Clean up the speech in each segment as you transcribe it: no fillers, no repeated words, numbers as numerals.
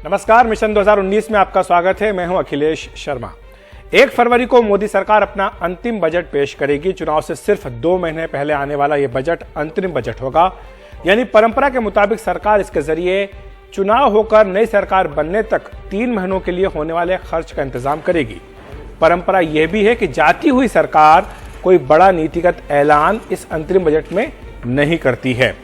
नमस्कार, मिशन 2019 में आपका स्वागत है। मैं हूं अखिलेश शर्मा। 1 फरवरी को मोदी सरकार अपना अंतिम बजट पेश करेगी। चुनाव से सिर्फ 2 महीने पहले आने वाला यह बजट अंतरिम बजट होगा, यानी परंपरा के मुताबिक सरकार इसके जरिए चुनाव होकर नई सरकार बनने तक 3 महीनों के लिए होने वाले खर्च का इंतजाम करेगी। परंपरा यह भी है कि जाती हुई सरकार कोई बड़ा नीतिगत ऐलान इस अंतरिम बजट में नहीं करती है।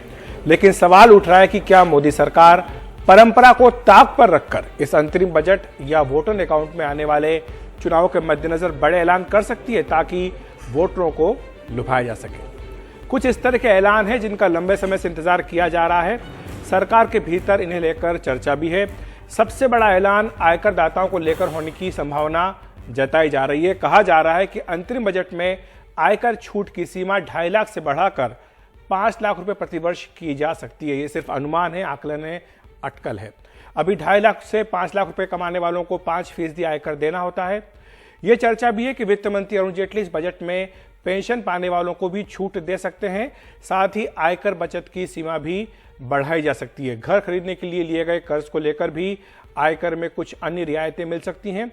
लेकिन सवाल उठ रहा है कि क्या मोदी सरकार परंपरा को ताक पर रखकर इस अंतरिम बजट या वोटर अकाउंट में आने वाले चुनाव के मद्देनजर बड़े ऐलान कर सकती है ताकि वोटरों को लुभाया जा सके। कुछ इस तरह के ऐलान हैं जिनका लंबे समय से इंतजार किया जा रहा है। सरकार के भीतर इन्हें लेकर चर्चा भी है। सबसे बड़ा ऐलान आयकर दाताओं को लेकर होने की संभावना जताई जा रही है। कहा जा रहा है कि अंतरिम बजट में आयकर छूट की सीमा 2.5 लाख से बढ़ाकर 5 लाख रुपए प्रतिवर्ष की जा सकती है। ये सिर्फ अनुमान है, आकलन है, अटकल है। अभी 2.5 लाख से 5 लाख रुपए कमाने वालों को 5% आयकर देना होता है। यह चर्चा भी है कि वित्त मंत्री अरुण जेटली इस बजट में पेंशन पाने वालों को भी छूट दे सकते हैं। साथ ही आयकर बचत की सीमा भी बढ़ाई जा सकती है। घर खरीदने के लिए लिए गए कर्ज को लेकर भी आयकर में कुछ अन्य रियायतें मिल सकती हैं।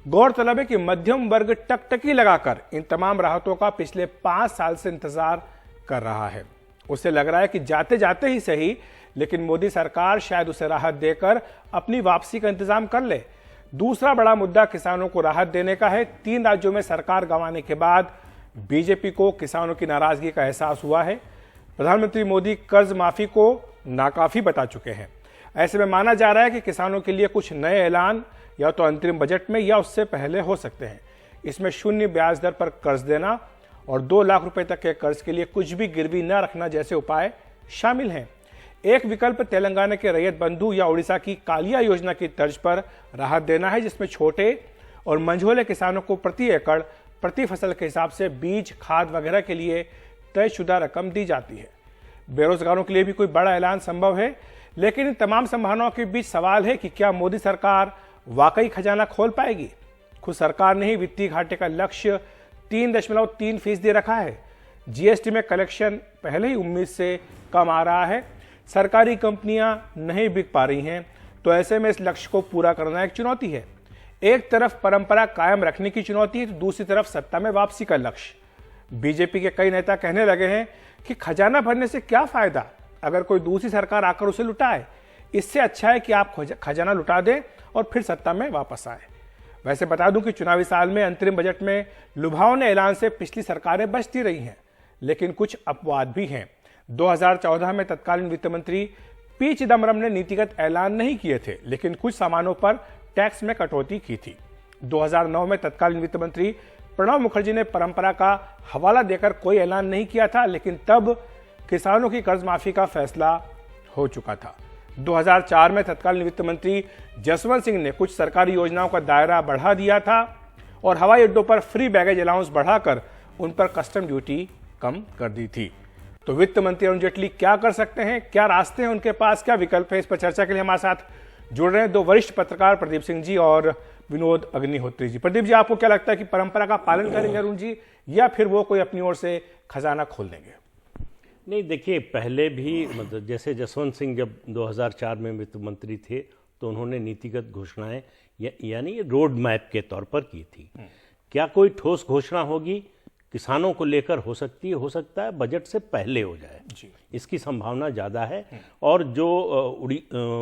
गौरतलब है कि मध्यम वर्ग टकटकी लगाकर इन तमाम राहतों का पिछले 5 साल से इंतजार कर रहा है। उसे लग रहा है कि जाते जाते ही सही, लेकिन मोदी सरकार शायद उसे राहत देकर अपनी वापसी का इंतजाम कर ले। दूसरा बड़ा मुद्दा किसानों को राहत देने का है। 3 राज्यों में सरकार गंवाने के बाद बीजेपी को किसानों की नाराजगी का एहसास हुआ है। प्रधानमंत्री मोदी कर्ज माफी को नाकाफी बता चुके हैं। ऐसे में माना जा रहा है कि किसानों के लिए कुछ नए ऐलान या तो अंतरिम बजट में या उससे पहले हो सकते हैं। इसमें 0 ब्याज दर पर कर्ज देना और 2 लाख रुपए तक के कर्ज के लिए कुछ भी गिरवी न रखना जैसे उपाय शामिल हैं। एक विकल्प तेलंगाना के रैयत बंधु या उड़ीसा की कालिया योजना की तर्ज पर राहत देना है, जिसमें छोटे और मंझोले किसानों को प्रति एकड़ प्रति फसल के हिसाब से बीज, खाद वगैरह के लिए तयशुदा रकम दी जाती है। बेरोजगारों के लिए भी कोई बड़ा ऐलान संभव है, लेकिन इन तमाम संभावनाओं के बीच सवाल है कि क्या मोदी सरकार वाकई खजाना खोल पाएगी। खुद सरकार ने ही वित्तीय घाटे का लक्ष्य 3.3% रखा है। जीएसटी में कलेक्शन पहले ही उम्मीद से कम आ रहा है। सरकारी कंपनियां नहीं बिक पा रही हैं, तो ऐसे में इस लक्ष्य को पूरा करना एक चुनौती है। एक तरफ परंपरा कायम रखने की चुनौती है, तो दूसरी तरफ सत्ता में वापसी का लक्ष्य। बीजेपी के कई नेता कहने लगे हैं कि खजाना भरने से क्या फायदा अगर कोई दूसरी सरकार आकर उसे लुटाए। इससे अच्छा है कि आप खजाना लुटा दें और फिर सत्ता में वापस आए। वैसे बता दूं कि चुनावी साल में अंतरिम बजट में लुभावने ऐलान से पिछली सरकारें बचती रही हैं, लेकिन कुछ अपवाद भी हैं। 2014 में तत्कालीन वित्त मंत्री पी चिदम्बरम ने नीतिगत ऐलान नहीं किए थे, लेकिन कुछ सामानों पर टैक्स में कटौती की थी। 2009 में तत्कालीन वित्त मंत्री प्रणब मुखर्जी ने परंपरा का हवाला देकर कोई ऐलान नहीं किया था, लेकिन तब किसानों की कर्ज माफी का फैसला हो चुका था। 2004 में तत्कालीन वित्त मंत्री जसवंत सिंह ने कुछ सरकारी योजनाओं का दायरा बढ़ा दिया था और हवाई अड्डों पर फ्री बैगेज अलाउंस बढ़ाकर उन पर कस्टम ड्यूटी कम कर दी थी। तो वित्त मंत्री अरुण जेटली क्या कर सकते हैं, क्या रास्ते हैं उनके पास, क्या विकल्प है? इस पर चर्चा के लिए हमारे साथ जुड़ रहे हैं 2 वरिष्ठ पत्रकार प्रदीप सिंह जी और विनोद अग्निहोत्री जी। प्रदीप जी, आपको क्या लगता है कि परंपरा का पालन करेंगे अरुण जी या फिर वो कोई अपनी ओर से खजाना खोल देंगे? नहीं, देखिए, पहले भी मतलब जैसे जसवंत सिंह जब 2004 में वित्त मंत्री थे तो उन्होंने नीतिगत घोषणाएं यानी रोड मैप के तौर पर की थी। क्या कोई ठोस घोषणा होगी किसानों को लेकर? हो सकता है बजट से पहले हो जाए जी। इसकी संभावना ज़्यादा है। और जो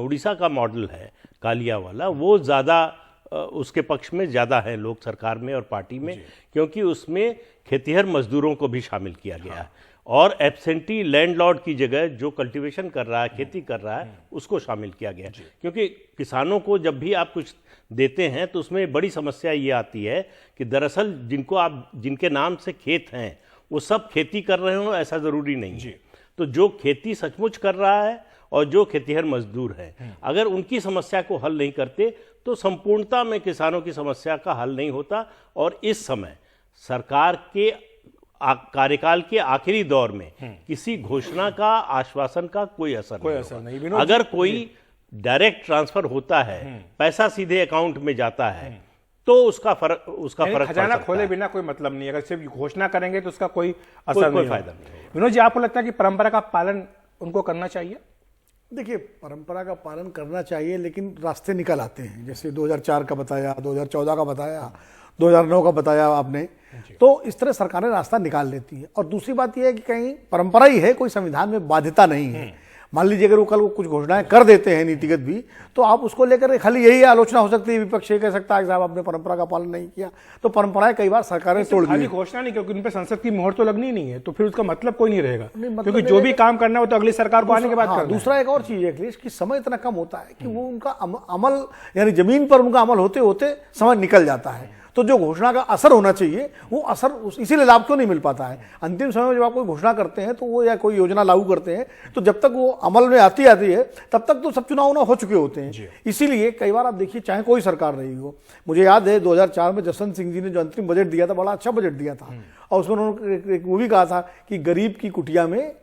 उड़ीसा का मॉडल है कालिया वाला, वो ज़्यादा उसके पक्ष में ज़्यादा है लोग सरकार में और पार्टी में, क्योंकि उसमें खेतिहर मजदूरों को भी शामिल किया गया है और एब्सेंटी लैंडलॉर्ड की जगह जो कल्टीवेशन कर रहा है, खेती कर रहा है, उसको शामिल किया गया है। क्योंकि किसानों को जब भी आप कुछ देते हैं तो उसमें बड़ी समस्या ये आती है कि दरअसल जिनके नाम से खेत हैं वो सब खेती कर रहे हो, ऐसा ज़रूरी नहीं है। तो जो खेती सचमुच कर रहा है और जो खेतिहर मजदूर है, अगर उनकी समस्या को हल नहीं करते तो संपूर्णता में किसानों की समस्या का हल नहीं होता। और इस समय सरकार के कार्यकाल के आखिरी दौर में किसी घोषणा का, आश्वासन का कोई असर नहीं। अगर कोई डायरेक्ट ट्रांसफर होता है, पैसा सीधे अकाउंट में जाता है, तो उसका फर्क खजाना खोले बिना कोई मतलब नहीं। अगर सिर्फ घोषणा करेंगे तो उसका कोई असर नहीं, फायदा नहीं। विनोद जी, आपको लगता है कि परंपरा का पालन उनको करना चाहिए? देखिए, परंपरा का पालन करना चाहिए, लेकिन रास्ते निकल आते हैं। जैसे 2004 का बताया, 2014 का बताया, 2009 का बताया आपने, तो इस तरह सरकारें रास्ता निकाल लेती है। और दूसरी बात यह है कि कहीं परंपरा ही है, कोई संविधान में बाध्यता नहीं है। मान लीजिए अगर वो कल कुछ घोषणाएं कर देते हैं नीतिगत भी, तो आप उसको लेकर खाली यही आलोचना हो सकती है, विपक्ष ये कह सकता है कि साहब आपने परंपरा का पालन नहीं किया। तो परंपराएं कई बार सरकारें तोड़ दी। खाली घोषणा नहीं, क्योंकि उन पे संसद की मोहर तो लगनी नहीं है, तो फिर उसका मतलब कोई नहीं रहेगा, क्योंकि जो भी काम करना हो तो अगली सरकार को आने के बाद करना है। दूसरा एक और चीज है अखिलेश, कि समय इतना कम होता है कि वो उनका अमल, यानी जमीन पर उनका अमल होते होते समय निकल जाता है। तो जो घोषणा का असर होना चाहिए, वो असर इसीलिए लाभ क्यों नहीं मिल पाता है। अंतिम समय में जब आप कोई घोषणा करते हैं तो वो, या कोई योजना लागू करते हैं, तो जब तक वो अमल में आती है तब तक तो सब चुनाव हो चुके होते हैं। इसीलिए कई बार आप देखिए, चाहे कोई सरकार रही हो, मुझे याद है 2004 में जसवंत सिंह जी ने जो अंतरिम बजट दिया था, बड़ा अच्छा बजट दिया था, और उसमें उन्होंने वो भी कहा था कि गरीब की कुटिया में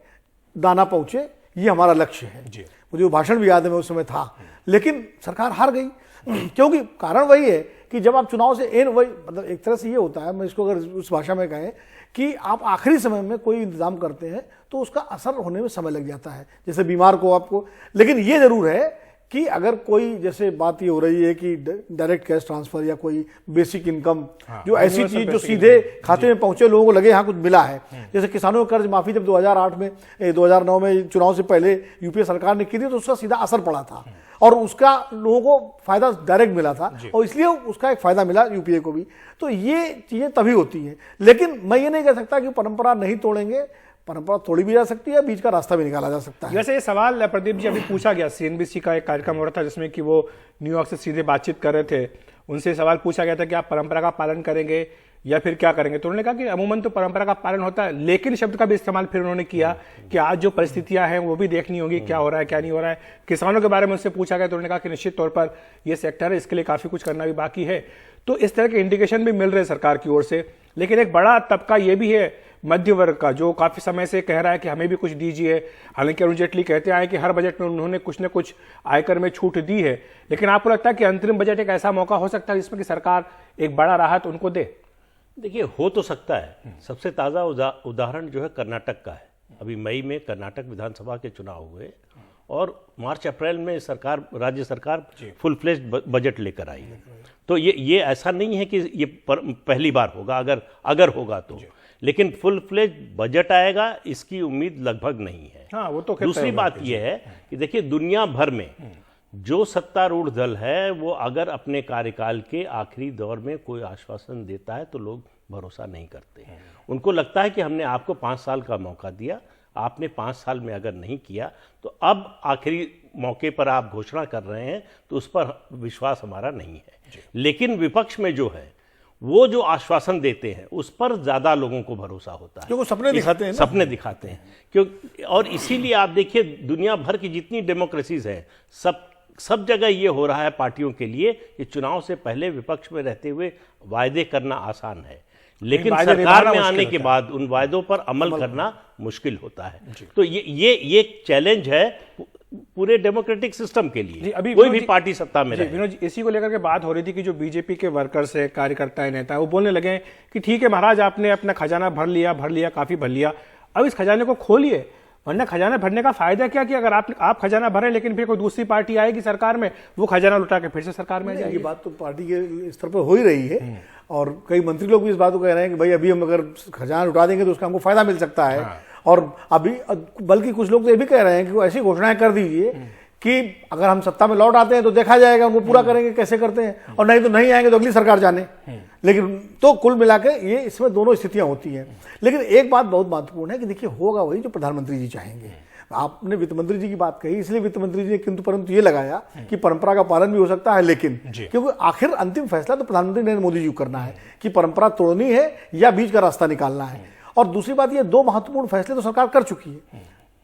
दाना पहुंचे, ये हमारा लक्ष्य है। मुझे वो भाषण भी याद है, मैं उस समय था। लेकिन सरकार हार गई, क्योंकि कारण वही है कि जब आप चुनाव से वही, मतलब एक तरह से ये होता है, मैं इसको अगर उस भाषा में कहें कि आप आखिरी समय में कोई इंतजाम करते हैं तो उसका असर होने में समय लग जाता है, जैसे बीमार को आपको। लेकिन ये जरूर है कि अगर कोई, जैसे बात ये हो रही है कि डायरेक्ट कैश ट्रांसफर या कोई बेसिक इनकम, जो ऐसी चीज जो सीधे खाते में पहुंचे, लोगों को लगे यहाँ कुछ मिला है। जैसे किसानों को कर्ज माफी जब 2009 में चुनाव से पहले यूपीए सरकार ने की थी, तो उसका सीधा असर पड़ा था और उसका लोगों को फायदा डायरेक्ट मिला था, और इसलिए उसका एक फायदा मिला यूपीए को भी। तो ये चीजें तभी होती हैं। लेकिन मैं ये नहीं कह सकता कि परंपरा नहीं तोड़ेंगे, परंपरा तोड़ी भी जा सकती है, बीच का रास्ता भी निकाला जा सकता है। वैसे ये सवाल प्रदीप जी अभी पूछा गया, सीएनबीसी का एक कार्यक्रम हो रहा था जिसमें कि वो न्यूयॉर्क से सीधे बातचीत कर रहे थे, उनसे सवाल पूछा गया था कि आप परंपरा का पालन करेंगे या फिर क्या करेंगे। तो उन्होंने कहा कि अमूमन तो परंपरा का पालन होता है, लेकिन शब्द का भी इस्तेमाल फिर उन्होंने किया कि आज जो परिस्थितियां हैं वो भी देखनी होगी, क्या हो रहा है क्या नहीं हो रहा है। किसानों के बारे में उनसे पूछा गया तो उन्होंने कहा कि निश्चित तौर पर ये सेक्टर है, इसके लिए काफी कुछ करना भी बाकी है। तो इस तरह के इंडिकेशन भी मिल रहे हैं सरकार की ओर से। लेकिन एक बड़ा तबका ये भी है मध्य वर्ग का, जो काफी समय से कह रहा है कि हमें भी कुछ दीजिए। हालांकि अरुण जेटली कहते आए कि हर बजट में उन्होंने कुछ न कुछ आयकर में छूट दी है, लेकिन आपको लगता है कि अंतरिम बजट एक ऐसा मौका हो सकता है जिसमें कि सरकार एक बड़ा राहत उनको दे? देखिए, हो तो सकता है। सबसे ताज़ा उदाहरण जो है कर्नाटक का है। अभी मई में कर्नाटक विधानसभा के चुनाव हुए और मार्च अप्रैल में राज्य सरकार फुल फ्लेज्ड बजट लेकर आई है। तो ये ऐसा नहीं है कि ये पहली बार होगा, अगर होगा तो, लेकिन फुल फ्लेज बजट आएगा इसकी उम्मीद लगभग नहीं है। हाँ, वो तो दूसरी बात यह है कि देखिए, दुनिया भर में जो सत्तारूढ़ दल है वो अगर अपने कार्यकाल के आखिरी दौर में कोई आश्वासन देता है तो लोग भरोसा नहीं करते। उनको लगता है कि हमने आपको 5 साल का मौका दिया, आपने 5 साल में अगर नहीं किया तो अब आखिरी मौके पर आप घोषणा कर रहे हैं, तो उस पर विश्वास हमारा नहीं है। लेकिन विपक्ष में जो है वो जो आश्वासन देते हैं उस पर ज्यादा लोगों को भरोसा होता है, क्योंकि सपने दिखाते हैं, सपने दिखाते हैं। क्यों? और इसीलिए आप देखिए, दुनिया भर की जितनी डेमोक्रेसीज हैं, सब जगह ये हो रहा है पार्टियों के लिए कि चुनाव से पहले विपक्ष में रहते हुए वायदे करना आसान है, लेकिन सरकार में आने के बाद उन वायदों पर अमल करना मुश्किल होता है। तो ये चैलेंज है पूरे डेमोक्रेटिक सिस्टम के लिए, अभी कोई भी पार्टी सत्ता में रहे। विनोद जी, इसी को लेकर के बात हो रही थी कि जो बीजेपी के वर्कर्स है, कार्यकर्ता है, नेता है, वो बोलने लगे कि ठीक है महाराज, आपने अपना खजाना भर लिया, काफी भर लिया, अब इस खजाने को खोलिए, वरना खजाना भरने का फायदा क्या कि अगर आप खजाना भरें लेकिन फिर कोई दूसरी पार्टी आएगी सरकार में, वो खजाना लुटा के फिर से सरकार में आ जाएगी। ये बात तो पार्टी के स्तर पर हो ही रही है, और कई मंत्री लोग भी इस बात को कह रहे हैं कि भाई अभी हम अगर खजाना लुटा देंगे तो उसका हमको फायदा मिल सकता है। और अभी बल्कि कुछ लोग तो ये भी कह रहे हैं कि वो ऐसी घोषणाएं कर दीजिए कि अगर हम सत्ता में लौट आते हैं तो देखा जाएगा उनको पूरा करेंगे कैसे करते हैं, और नहीं तो नहीं आएंगे तो अगली सरकार जाने। लेकिन तो कुल मिला के ये इसमें दोनों स्थितियां होती हैं। लेकिन एक बात बहुत महत्वपूर्ण है कि देखिए, होगा वही जो प्रधानमंत्री जी चाहेंगे। आपने वित्त मंत्री जी की बात कही, इसलिए वित्त मंत्री जी ने किंतु परंतु ये लगाया कि परंपरा का पालन भी हो सकता है, लेकिन क्योंकि आखिर अंतिम फैसला तो प्रधानमंत्री नरेंद्र मोदी जी को करना है कि परंपरा तोड़नी है या बीच का रास्ता निकालना है। और दूसरी बात, ये 2 महत्वपूर्ण फैसले तो सरकार कर चुकी है।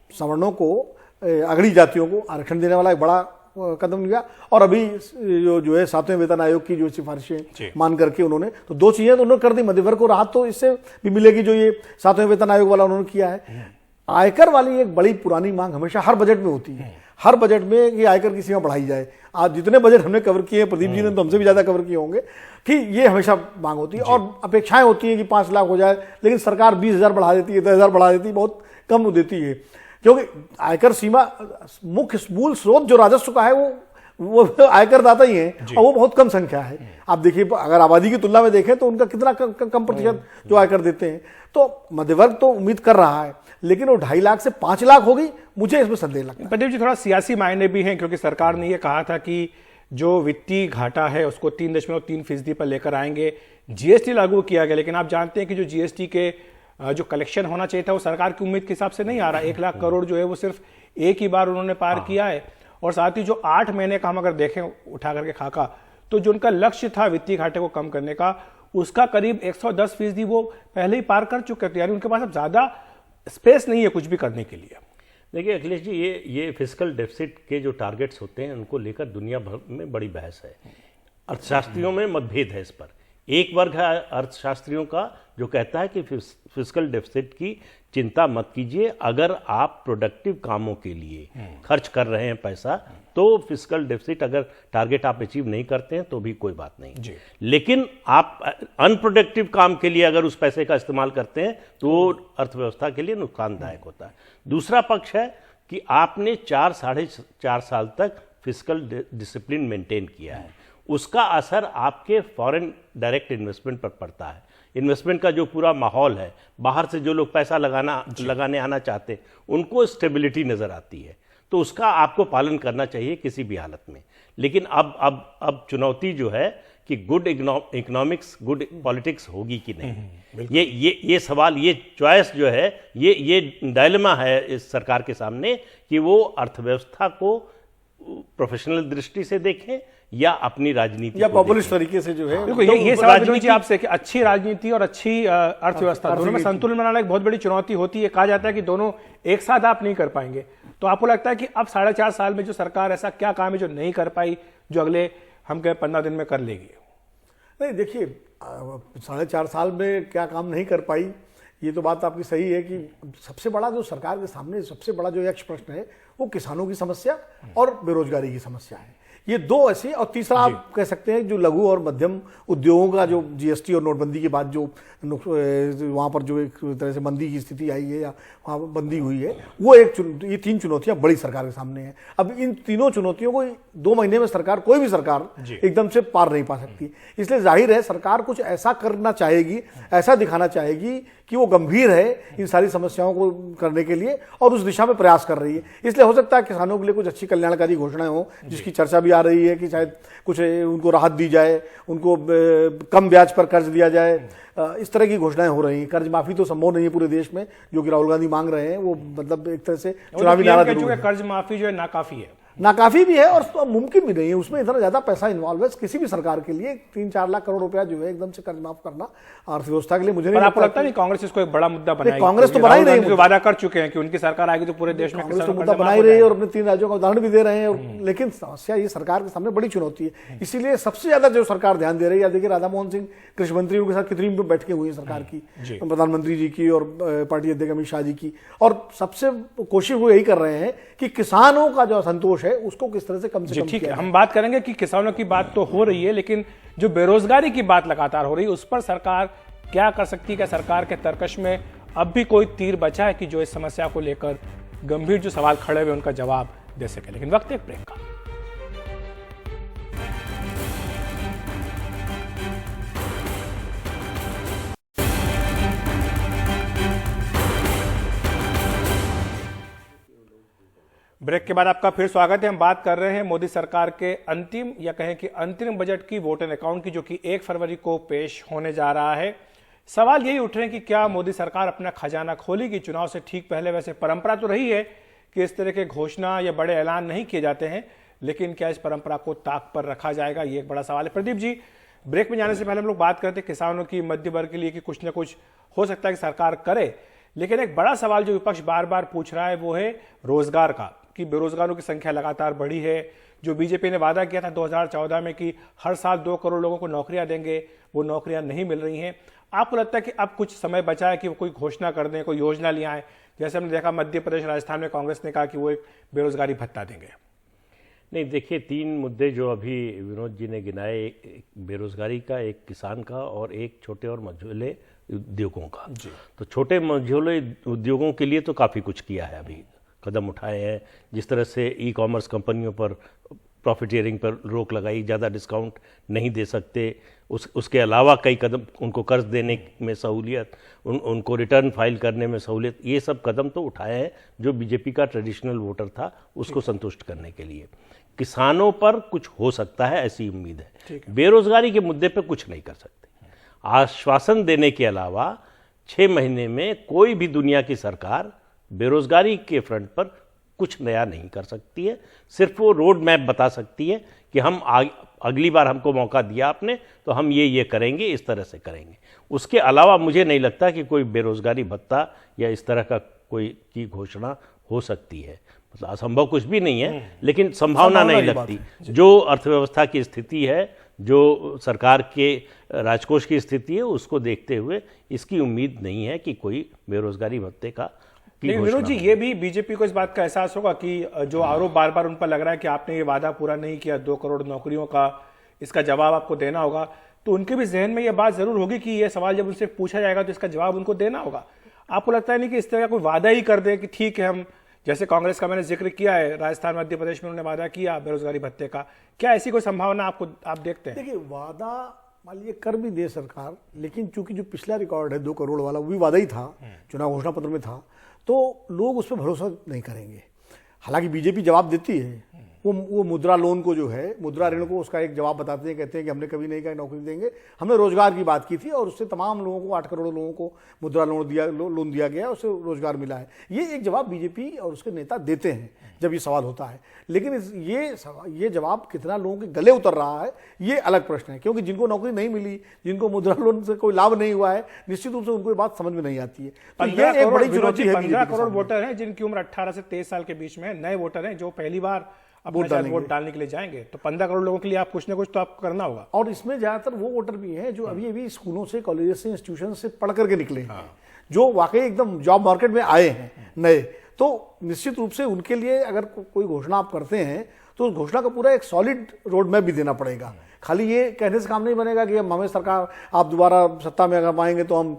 सवर्णों को, अगड़ी जातियों को आरक्षण देने वाला एक बड़ा कदम लिया, और अभी जो है 7वें वेतन आयोग की जो सिफारिशें मान करके उन्होंने, तो 2 चीजें तो उन्होंने कर दी। मध्य वर्ग को राहत तो इससे भी मिलेगी जो ये 7वें वेतन आयोग वाला उन्होंने किया है। आयकर वाली एक बड़ी पुरानी मांग हमेशा हर बजट में होती है, हर बजट में ये आयकर की सीमा बढ़ाई जाए। आज जितने बजट हमने कवर किए हैं, प्रदीप जी ने तो हमसे भी ज्यादा कवर किए होंगे, कि ये हमेशा मांग होती है और अपेक्षाएं होती है कि 5 लाख हो जाए, लेकिन सरकार 20,000 बढ़ा देती है, 10,000 बढ़ा देती है, बहुत कम देती है। क्योंकि आयकर सीमा मुख्य मूल स्रोत जो राजस्व का है वो आयकरदाता ही है, और वो बहुत कम संख्या है। आप देखिए, अगर आबादी की तुलना में देखें तो उनका कितना कम प्रतिशत जो आयकर देते हैं। तो मध्यवर्ग तो उम्मीद कर रहा है, लेकिन वो 2.5 लाख से 5 लाख होगी, मुझे इसमें संदेह लगता है। प्रदीप जी, थोड़ा सियासी मायने भी हैं, क्योंकि सरकार ने ये कहा था कि जो वित्तीय घाटा है उसको 3.3% पर लेकर आएंगे। जीएसटी लागू किया गया, लेकिन आप जानते हैं कि जो जीएसटी के जो कलेक्शन होना चाहिए था वो सरकार की उम्मीद के हिसाब से नहीं आ रहा। 1 लाख करोड़ जो है वो सिर्फ एक ही बार उन्होंने पार किया है। और साथ ही जो 8 महीने का हम अगर देखें उठा करके खाका, तो जो उनका लक्ष्य था वित्तीय घाटे को कम करने का, उसका करीब 110% वो पहले ही पार कर चुके थे। यानी उनके पास अब ज्यादा स्पेस नहीं है कुछ भी करने के लिए। देखिए अखिलेश जी, ये फिस्कल डेफिसिट के जो टारगेट्स होते हैं उनको लेकर दुनिया भर में बड़ी बहस है। अर्थशास्त्रियों में मतभेद है इस पर। एक वर्ग है अर्थशास्त्रियों का जो कहता है कि फिस्कल डेफिसिट की चिंता मत कीजिए, अगर आप प्रोडक्टिव कामों के लिए खर्च कर रहे हैं पैसा, तो फिस्कल डेफिसिट अगर टारगेट आप अचीव नहीं करते हैं तो भी कोई बात नहीं। लेकिन आप अनप्रोडक्टिव काम के लिए अगर उस पैसे का इस्तेमाल करते हैं तो वो अर्थव्यवस्था के लिए नुकसानदायक होता है। दूसरा पक्ष है कि आपने 4-4.5 साल तक फिस्कल डिसिप्लिन मेंटेन किया है, उसका असर आपके फॉरेन डायरेक्ट इन्वेस्टमेंट पर पड़ता है। इन्वेस्टमेंट का जो पूरा माहौल है, बाहर से जो लोग पैसा लगाने आना चाहते हैं उनको स्टेबिलिटी नजर आती है, तो उसका आपको पालन करना चाहिए किसी भी हालत में। लेकिन अब चुनौती जो है कि गुड इकोनॉमिक्स गुड पॉलिटिक्स होगी कि नहीं, ये सवाल, ये चॉइस जो है, ये डायलेमा है इस सरकार के सामने कि वो अर्थव्यवस्था को प्रोफेशनल दृष्टि से देखें या अपनी राजनीति या पॉपुलिस्ट तरीके से जो है। देखो ये सवाल विनोद जी आपसे कि अच्छी राजनीति और अच्छी अर्थव्यवस्था दोनों में संतुलन बनाना एक बहुत बड़ी चुनौती होती है। कहा जाता है कि दोनों एक साथ आप नहीं कर पाएंगे। तो आपको लगता है कि अब 4.5 साल में जो सरकार ऐसा क्या काम है जो नहीं कर पाई, जो अगले हम कहें 15 दिन में कर लेगी? नहीं, देखिए 4.5 साल में क्या काम नहीं कर पाई, ये तो बात आपकी सही है कि सबसे बड़ा जो सरकार के सामने सबसे बड़ा जो यक्ष प्रश्न है वो किसानों की समस्या और बेरोजगारी की समस्या है। ये दो ऐसी, और तीसरा आप कह सकते हैं जो लघु और मध्यम उद्योगों का जो जीएसटी और नोटबंदी के बाद जो वहाँ पर जो एक तरह से मंदी की स्थिति आई है या वहाँ बंदी हुई है, वो ये 3 चुनौतियां बड़ी सरकार के सामने हैं। अब इन तीनों चुनौतियों को 2 महीने में सरकार, कोई भी सरकार एकदम से पार नहीं पा सकती। इसलिए जाहिर है सरकार कुछ ऐसा करना चाहेगी, ऐसा दिखाना चाहेगी कि वो गंभीर है इन सारी समस्याओं को करने के लिए और उस दिशा में प्रयास कर रही है। इसलिए हो सकता है किसानों के लिए कुछ अच्छी कल्याणकारी घोषणाएं हो, जिसकी चर्चा भी आ रही है कि शायद कुछ उनको राहत दी जाए, उनको कम ब्याज पर कर्ज दिया जाए, इस तरह की घोषणाएं हो रही हैं। कर्ज माफी तो संभव नहीं है पूरे देश में, जो कि राहुल गांधी मांग रहे हैं, वो मतलब एक तरह से चुनावी नारा जरूर है। कर्ज माफी जो है नाकाफी है, नाकाफी भी है और मुमकिन भी नहीं है। उसमें इतना ज्यादा पैसा इन्वॉल्व है किसी भी सरकार के लिए। 3-4 लाख करोड़ रुपया जो है एकदम से कर्ज माफ करना अर्थव्यवस्था के लिए, मुझे नहीं आपको लगता नहीं कांग्रेस इसको एक बड़ा मुद्दा बनाएगी? कांग्रेस तो बना ही रही है, वादा कर चुके हैं कि उनकी सरकार आएगी तो पूरे देश में कांग्रेस तो मुद्दा बना ही रही है और अपने 3 राज्यों का उदाहरण भी दे रहे हैं। लेकिन समस्या ये सरकार के सामने बड़ी चुनौती है। इसीलिए सबसे ज्यादा जो सरकार ध्यान दे रही है, देखिए राधा मोहन सिंह कृषि मंत्री के साथ कितनी बैठकें हुई है सरकार की, प्रधानमंत्री जी की और पार्टी अध्यक्ष अमित शाह जी की, और सबसे कोशिश वो यही कर रहे हैं कि किसानों का जो असंतोष है उसको किस तरह से कम से कम। ठीक है, हम बात करेंगे कि किसानों की बात तो हो रही है, लेकिन जो बेरोजगारी की बात लगातार हो रही है उस पर सरकार क्या कर सकती है? क्या सरकार के तर्कश में अब भी कोई तीर बचा है कि जो इस समस्या को लेकर गंभीर जो सवाल खड़े हुए उनका जवाब दे सके? लेकिन वक्त एक ब्रेक का। ब्रेक के बाद आपका फिर स्वागत है। हम बात कर रहे हैं मोदी सरकार के अंतिम या कहें कि अंतरिम बजट की, वोट एंड अकाउंट की, जो कि 1 फरवरी को पेश होने जा रहा है। सवाल यही उठ रहे हैं कि क्या मोदी सरकार अपना खजाना खोलेगी? चुनाव से ठीक पहले वैसे परंपरा तो रही है कि इस तरह के घोषणा या बड़े ऐलान नहीं किए जाते हैं, लेकिन क्या इस परंपरा को ताक पर रखा जाएगा, ये एक बड़ा सवाल है। प्रदीप जी, ब्रेक में जाने से पहले हम लोग बात करते किसानों की, मध्य वर्ग के लिए कि कुछ ना कुछ हो सकता है कि सरकार करे, लेकिन एक बड़ा सवाल जो विपक्ष बार बार पूछ रहा है वो है रोजगार का, कि बेरोजगारों की संख्या लगातार बढ़ी है। जो बीजेपी ने वादा किया था 2014 में कि हर साल 2 करोड़ लोगों को नौकरियां देंगे, वो नौकरियां नहीं मिल रही हैं। आपको लगता है कि अब कुछ समय बचा है कि वो कोई घोषणा कर दें, कोई योजना ले आए? जैसे हमने देखा मध्य प्रदेश, राजस्थान में कांग्रेस ने कहा कि वो एक बेरोजगारी भत्ता देंगे। नहीं, देखिए 3 मुद्दे जो अभी विनोद जी ने गिनाए, एक बेरोजगारी का, एक किसान का और एक छोटे और मझोले उद्योगों का। तो छोटे मझोले उद्योगों के लिए तो काफ़ी कुछ किया है अभी कदम उठाए हैं, जिस तरह से ई कॉमर्स कंपनियों पर प्रॉफिट शेयरिंग पर रोक लगाई, ज़्यादा डिस्काउंट नहीं दे सकते, उसके अलावा कई कदम, उनको कर्ज देने में सहूलियत, उनको रिटर्न फाइल करने में सहूलियत, ये सब कदम तो उठाए हैं जो बीजेपी का ट्रेडिशनल वोटर था उसको संतुष्ट करने के लिए। किसानों पर कुछ हो सकता है ऐसी उम्मीद है। बेरोजगारी के मुद्दे पर कुछ नहीं कर सकते। आश्वासन देने के अलावा 6 महीने में कोई भी दुनिया की सरकार बेरोजगारी के फ्रंट पर कुछ नया नहीं कर सकती है। सिर्फ वो रोड मैप बता सकती है कि हम अगली बार हमको मौका दिया आपने तो हम ये करेंगे, इस तरह से करेंगे। उसके अलावा मुझे नहीं लगता कि कोई बेरोजगारी भत्ता या इस तरह का कोई की घोषणा हो सकती है। मतलब असंभव कुछ भी नहीं है, लेकिन संभावना नहीं लगती। जो अर्थव्यवस्था की स्थिति है, जो सरकार के राजकोष की स्थिति है, उसको देखते हुए इसकी उम्मीद नहीं है कि कोई बेरोजगारी भत्ते का लेकिन विनोद जी, ये भी बीजेपी को इस बात का एहसास होगा कि जो आरोप बार बार उन पर लग रहा है कि आपने ये वादा पूरा नहीं किया 2 करोड़ नौकरियों का, इसका जवाब आपको देना होगा, तो उनके भी जहन में ये बात जरूर होगी कि ये सवाल जब उनसे पूछा जाएगा तो इसका जवाब उनको देना होगा। आपको लगता है नहीं कि इस तरह का कोई वादा ही कर दे कि ठीक है, हम जैसे कांग्रेस का मैंने जिक्र किया है, राजस्थान मध्य प्रदेश में उन्होंने वादा किया बेरोजगारी भत्ते का, क्या ऐसी कोई संभावना आप देखते हैं? देखिए, वादा मान लीजिए कर भी दे सरकार, लेकिन चूंकि जो पिछला रिकॉर्ड है 2 करोड़ वाला, वो भी वादा ही था, चुनाव घोषणा पत्र में था, तो लोग उस पर भरोसा नहीं करेंगे। हालांकि बीजेपी जवाब देती है, वो मुद्रा लोन को जो है, मुद्रा ऋण को, उसका एक जवाब बताते हैं, कहते हैं कि हमने कभी नहीं कहा नौकरी देंगे, हमने रोजगार की बात की थी और उससे तमाम लोगों को 8 करोड़ लोगों को मुद्रा लोन दिया गया, उससे रोजगार मिला है। ये एक जवाब बीजेपी और उसके नेता देते हैं जब ये सवाल होता है, लेकिन ये जवाब कितना लोगों के गले उतर रहा है ये अलग प्रश्न है, क्योंकि जिनको नौकरी नहीं मिली, जिनको मुद्रा लोन से कोई लाभ नहीं हुआ है, निश्चित रूप से उनको ये बात समझ में नहीं आती है। तो ये एक बड़ी चुनौती है। 15 करोड़ वोटर हैं जिनकी उम्र 18 से 23 साल के बीच में, नए वोटर हैं जो पहली बार वोट डालने के लिए जाएंगे, तो 15 करोड़ लोगों के लिए आप कुछ ना कुछ तो आपको करना होगा। और इसमें ज्यादातर वो वोटर भी हैं जो अभी स्कूलों से, कॉलेज से, इंस्टीट्यूशन से पढ़ करके निकले हैं, जो वाकई एकदम जॉब मार्केट में आए हैं नए। तो निश्चित रूप से उनके लिए अगर कोई घोषणा आप करते हैं तो उस घोषणा का पूरा एक सॉलिड रोड मैप भी देना पड़ेगा। खाली ये कहने से काम नहीं बनेगा कि हमें सरकार, आप दोबारा सत्ता में अगर आएंगे तो हम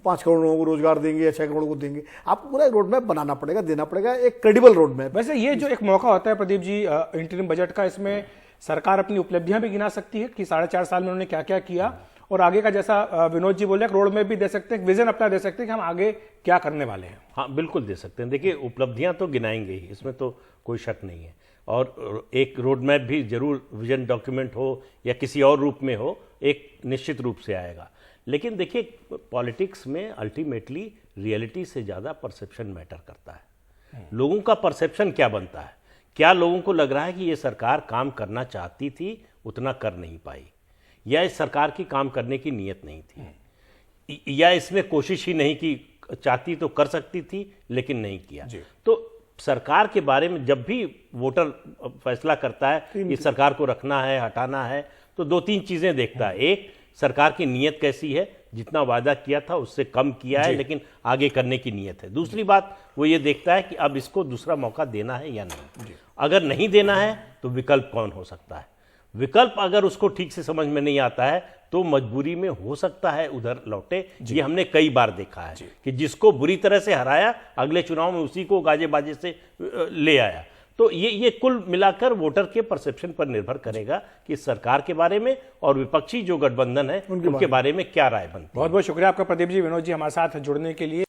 5 करोड़ लोगों को रोजगार देंगे या 6 करोड़ को देंगे। आपको पूरा एक रोड मैप बनाना पड़ेगा, देना पड़ेगा, एक क्रेडिबल रोड मैप। वैसे ये जो एक मौका होता है प्रदीप जी इंटरिम बजट का, इसमें सरकार अपनी उपलब्धियां भी गिना सकती है कि 4.5 साल में उन्होंने क्या क्या किया, और आगे का, जैसा विनोद जी बोले, रोड मैप भी दे सकते हैं, विजन अपना दे सकते हैं कि हम आगे क्या करने वाले हैं। हाँ, बिल्कुल दे सकते हैं। देखिए, उपलब्धियां तो गिनाएंगे ही, इसमें तो कोई शक नहीं है, और एक रोड मैप भी जरूर, विजन डॉक्यूमेंट हो या किसी और रूप में हो, एक निश्चित रूप से आएगा। लेकिन देखिए, पॉलिटिक्स में अल्टीमेटली रियलिटी से ज़्यादा परसेप्शन मैटर करता है। लोगों का परसेप्शन क्या बनता है, क्या लोगों को लग रहा है कि ये सरकार काम करना चाहती थी, उतना कर नहीं पाई, या इस सरकार की काम करने की नीयत नहीं थी, या इसने कोशिश ही नहीं की, चाहती तो कर सकती थी लेकिन नहीं किया। तो सरकार के बारे में जब भी वोटर फैसला करता है कि सरकार को रखना है, हटाना है, तो 2-3 चीजें देखता है। एक, सरकार की नीयत कैसी है, जितना वादा किया था उससे कम किया है लेकिन आगे करने की नीयत है। दूसरी बात, वो ये देखता है कि अब इसको दूसरा मौका देना है या नहीं। अगर नहीं देना है तो विकल्प कौन हो सकता है। विकल्प अगर उसको ठीक से समझ में नहीं आता है तो मजबूरी में हो सकता है उधर लौटे। ये हमने कई बार देखा है कि जिसको बुरी तरह से हराया, अगले चुनाव में उसी को गाजे बाजे से ले आया। तो ये कुल मिलाकर वोटर के परसेप्शन पर निर्भर करेगा कि सरकार के बारे में और विपक्षी जो गठबंधन है उनके बारे में क्या राय बनती है। बहुत बहुत शुक्रिया आपका प्रदीप जी, विनोद जी, हमारे साथ जुड़ने के लिए।